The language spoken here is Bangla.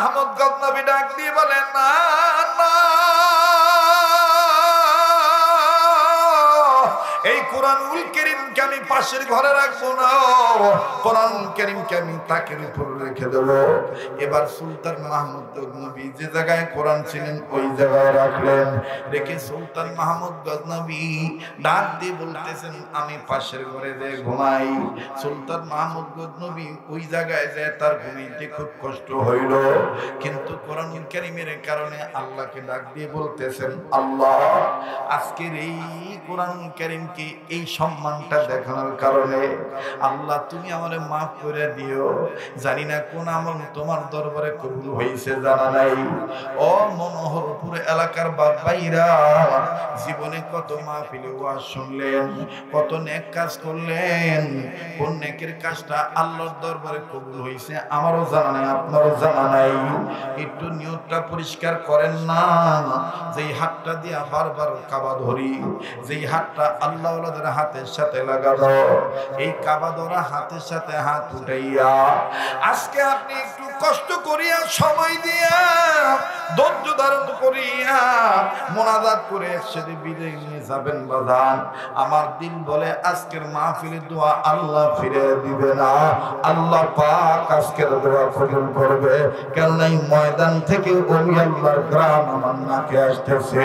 মাহমুদ গজনবী ডাক দিয়ে বলেন, না না, এই কোরআনুল কারীমকে আমি পাশের ঘরে রাখবো না, কোরআন কারীমকে আমি তাকের উপর রেখে দেব। এবার সুলতান মাহমুদ গজনবী যে জায়গায় কোরআন ছিলেন ওই জায়গায় রাখলেন। রেখে সুলতান মাহমুদ গজনবী ডাক দিয়ে বলতেছেন, আমি পাশের ঘরে যে ঘুমাই। সুলতান মাহমুদ গজনবী ওই জায়গায় যায়, তার ঘুমাইতে খুব কষ্ট হইল, কিন্তু কোরআনুল কারীমের কারণে আল্লাহকে ডাক দিয়ে বলতেছেন, আল্লাহ আজকের এই কোরআনুল কারীমকে এই সম্মানটা দেখানোর কারণে আল্লাহ তুমি আমারে মাফ করে দিও। জানি না কোন আমল তোমার দরবারে কবুল হয়েছে জানা নাই। ও মনোহরপুর এলাকার ভাইরা, জীবনে কত মাহফিলে ওয়াজ শুনলেন, কত নেক কাজ করলেন, কোন নেকের কাজটা আল্লাহর দরবারে কবুল হয়েছে আমারও জানা নাই, আপনারও জানা নাই। একটু নিয়তটা পরিষ্কার করেন না। যেই হাতটা দিয়া বারবার কাবা ধরি, যেই হাতটা আল্লাহ ওয়ালাদের হাতের সাথে লাগানো, এই কাবা ধরা হাতের সাথে হাত উঠাইয়া আজকে আপনি একটু কষ্ট করিয়া, সময় দিয়া, ধৈর্য ধারণ করিয়া মোনাজাত করে একসাথে বিদায় নিয়ে যাবেন বাজান। আমার দিল বলে আজকের মাহফিলের দোয়া আল্লাহ ফিরে দিবে না, আল্লাহ পাক আজকের দোয়া কবুল করবে। কারণ এই ময়দান থেকে ওলি আল্লাহর গ্রাম আমার নাকে আসতেছে।